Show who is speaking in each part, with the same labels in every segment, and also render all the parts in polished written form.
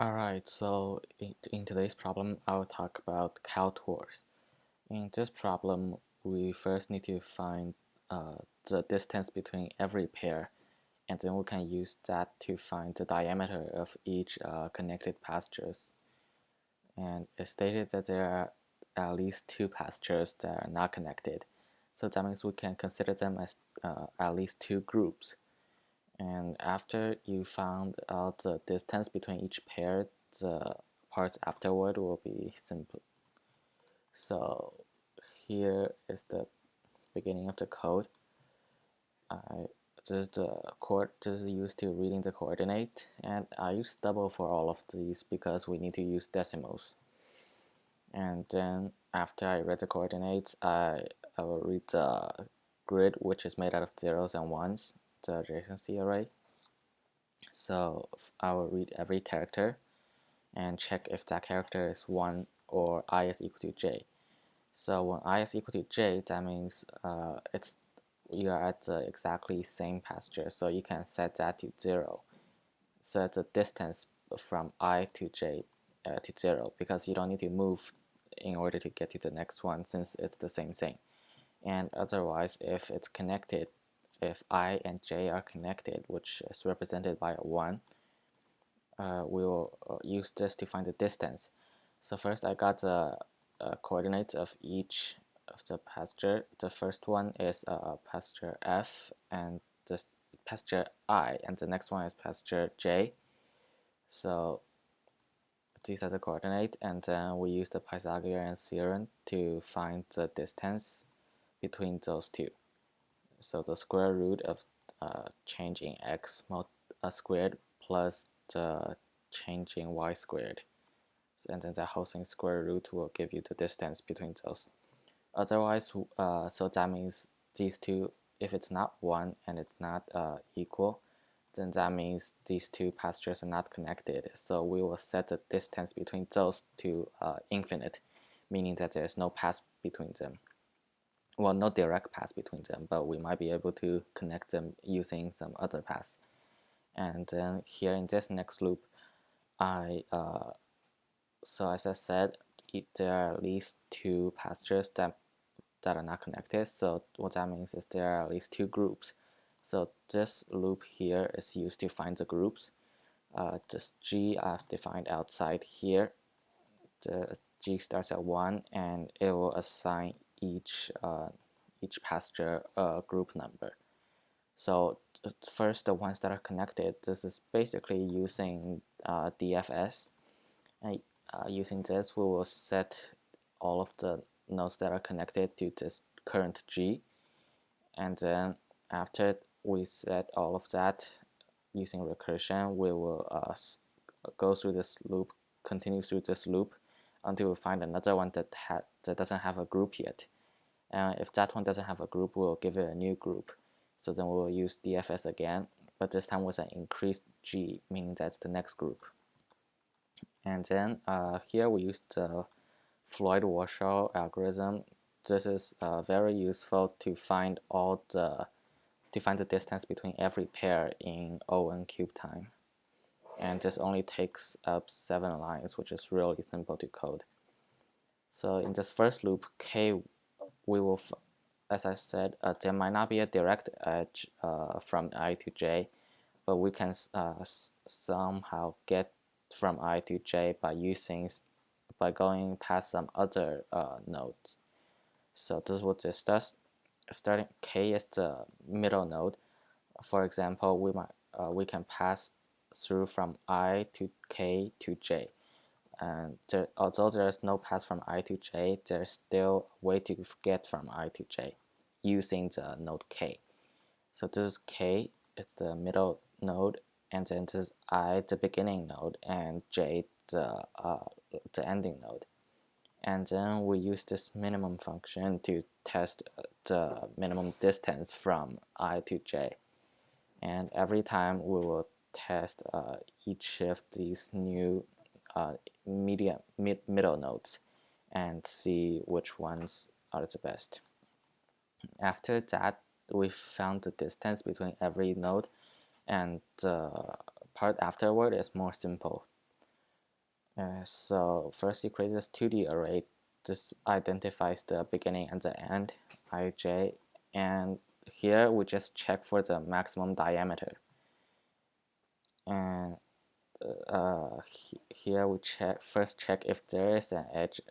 Speaker 1: Alright, so in today's problem, I'll talk about contours. In this problem, we first need to find the distance between every pair, and then we can use that to find the diameter of each connected pastures. And it's stated that there are at least two pastures that are not connected. So that means we can consider them as at least two groups. And after you found out the distance between each pair, the parts afterward will be simple. So here is the beginning of the code. This is used to reading the coordinate, and I use double for all of these because we need to use decimals. And then after I read the coordinates, I will read the grid, which is made out of zeros and ones, the adjacency array. So I will read every character and check if that character is 1 or I is equal to j. So when I is equal to j, that means you are at the exactly same pasture, so you can set that to 0. Set the distance from I to j to 0, because you don't need to move in order to get to the next one, since it's the same thing. And otherwise, if it's connected, if I and j are connected, which is represented by a 1, we will use this to find the distance. So first I got the coordinates of each of the pasture. The first one is pasture F, and this pasture I, and the next one is pasture J. So these are the coordinates, and then we use the Pythagorean theorem to find the distance between those two. So the square root of change in x squared plus the change in y squared, and then the whole thing square root will give you the distance between those. Otherwise, so that means these two, if it's not 1 and it's not equal, then that means these two pastures are not connected. So we will set the distance between those to infinite, meaning that there's no path between them. Well, no direct path between them, but we might be able to connect them using some other path. And then here in this next loop, so as I said, there are at least two pastures that are not connected. So what that means is there are at least two groups. So this loop here is used to find the groups. This G I've defined outside here. The G starts at 1, and it will assign each pasture a group number. So first, the ones that are connected, this is basically using DFS. And using this, we will set all of the nodes that are connected to this current G. And then after we set all of that using recursion, we will go through this loop, continue through this loop until we find another one that doesn't have a group yet. And if that one doesn't have a group, we'll give it a new group. So then we'll use DFS again, but this time with an increased G, meaning that's the next group. And then here we use the Floyd-Warshall algorithm. This is very useful to find the distance between every pair in O(n) cube time. And this only takes up 7 lines, which is really simple to code. So in this first loop, K, we will, as I said, there might not be a direct edge from I to J, but we can somehow get from I to J by going past some other nodes. So this is what this does. Starting K is the middle node. For example, we can pass through from I to K to J. And although there is no path from I to J, there's still a way to get from I to J using the node K. So this is K, it's the middle node, and then this is I, the beginning node, and J, the ending node. And then we use this minimum function to test the minimum distance from I to J. And every time we will test each of these new middle nodes and see which ones are the best. After that, we found the distance between every node, and the part afterward is more simple. So first you create this 2D array. This identifies the beginning and the end, ij, and here we just check for the maximum diameter. And here we first check if there is an edge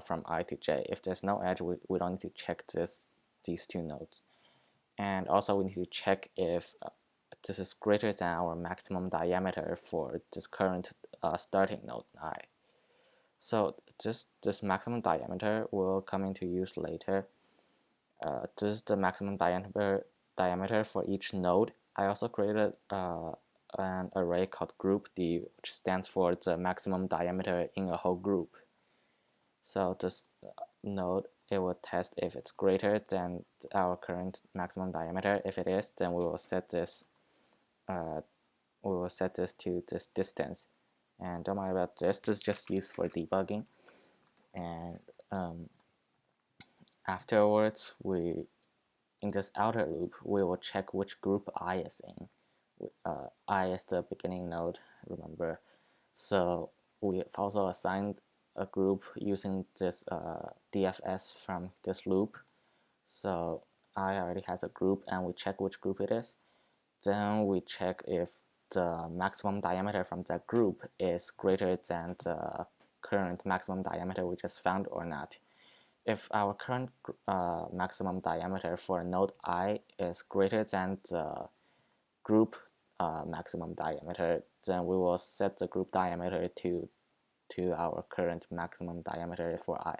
Speaker 1: from I to j. If there's no edge, we don't need to check these two nodes. And also we need to check if this is greater than our maximum diameter for this current starting node I. So this maximum diameter will come into use later. This is the maximum diameter for each node. I also created an array called group D, which stands for the maximum diameter in a whole group. So this node, it will test if it's greater than our current maximum diameter. If it is, then we will set this to this distance. And don't worry about this. This is just used for debugging. And afterwards, in this outer loop, we will check which group I is in. I is the beginning node, remember. So we've also assigned a group using this DFS from this loop. So I already has a group, and we check which group it is. Then we check if the maximum diameter from that group is greater than the current maximum diameter we just found or not. If our current maximum diameter for node I is greater than the group maximum diameter, then we will set the group diameter to our current maximum diameter for I.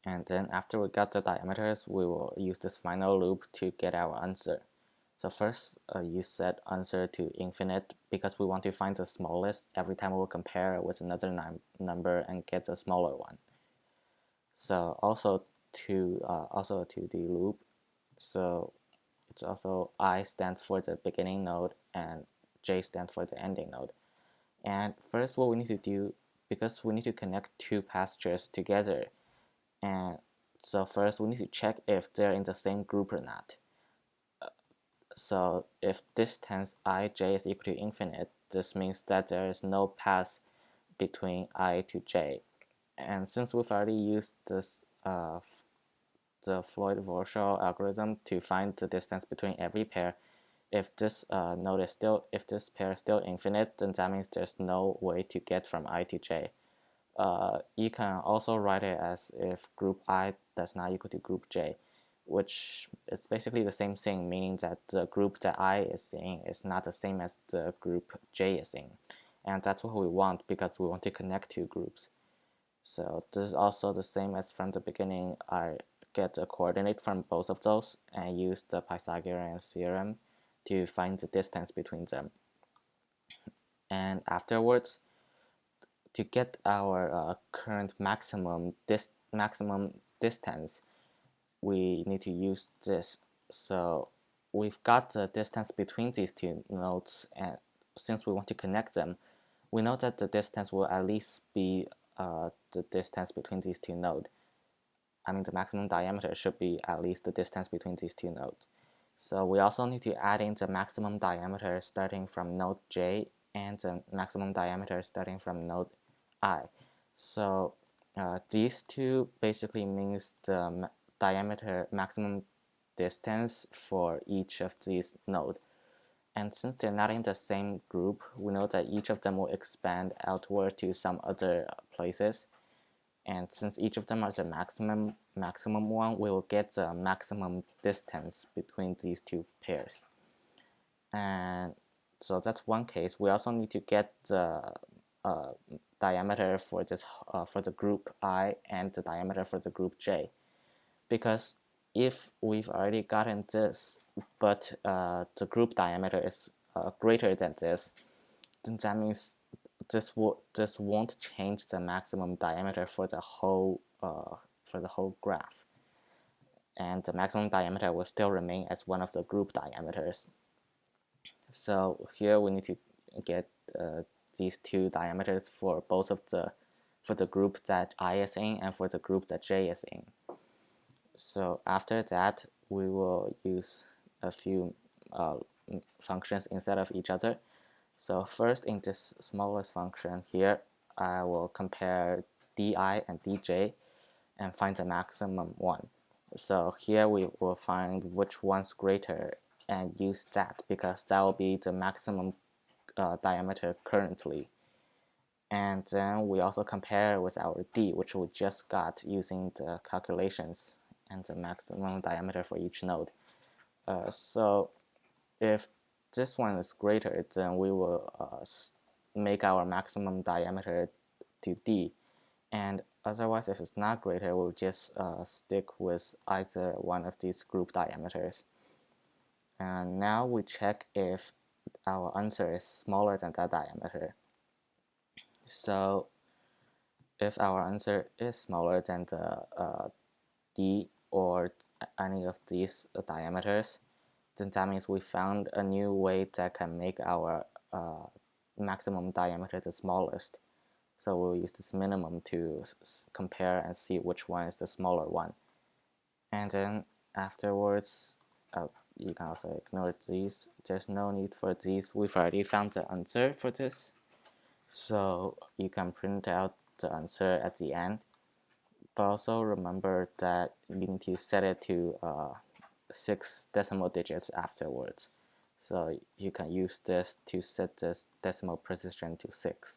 Speaker 1: And then after we got the diameters, we will use this final loop to get our answer. So first, you set answer to infinite because we want to find the smallest every time we will compare with another number and get a smaller one. So also to the loop. So it's also I stands for the beginning node and j stands for the ending node. And first, what we need to do, because we need to connect two pastures together, and so first we need to check if they're in the same group or not. So if distance ij is equal to infinite, this means that there is no path between I to j. And since we've already used this the Floyd-Warshall algorithm to find the distance between every pair, if this if this pair is still infinite, then that means there's no way to get from I to j. You can also write it as if group I does not equal to group j, which is basically the same thing, meaning that the group that I is in is not the same as the group j is in. And that's what we want because we want to connect two groups. So this is also the same as from the beginning. I get a coordinate from both of those and use the Pythagorean theorem to find the distance between them. And afterwards, to get our current maximum distance, we need to use this. So we've got the distance between these two nodes, and since we want to connect them, we know that the distance will at least be the distance between these two nodes. I mean, the maximum diameter should be at least the distance between these two nodes. So we also need to add in the maximum diameter starting from node j and the maximum diameter starting from node I. So these two basically means the diameter maximum distance for each of these nodes. And since they're not in the same group, we know that each of them will expand outward to some other places. And since each of them are the maximum one, we will get the maximum distance between these two pairs. And so that's one case. We also need to get the diameter for this for the group I and the diameter for the group J, because if we've already gotten this, but the group diameter is greater than this, then that means this won't change the maximum diameter for the whole graph, and the maximum diameter will still remain as one of the group diameters. So here we need to get these two diameters for both of the group that I is in and for the group that J is in. So after that, we will use a few functions instead of each other. So first, in this smallest function here, I will compare di and dj and find the maximum one. So here we will find which one's greater and use that, because that will be the maximum diameter currently. And then we also compare with our d, which we just got using the calculations and the maximum diameter for each node. So if this one is greater, then we will make our maximum diameter to d. And otherwise, if it's not greater, we'll just stick with either one of these group diameters. And now we check if our answer is smaller than that diameter. So if our answer is smaller than the d or any of these diameters, then that means we found a new way that can make our maximum diameter the smallest. So we'll use this minimum to compare and see which one is the smaller one. And then afterwards, you can also ignore these. There's no need for these. We've already found the answer for this. So you can print out the answer at the end. But also remember that you need to set it to 6 decimal digits afterwards. So you can use this to set this decimal precision to 6.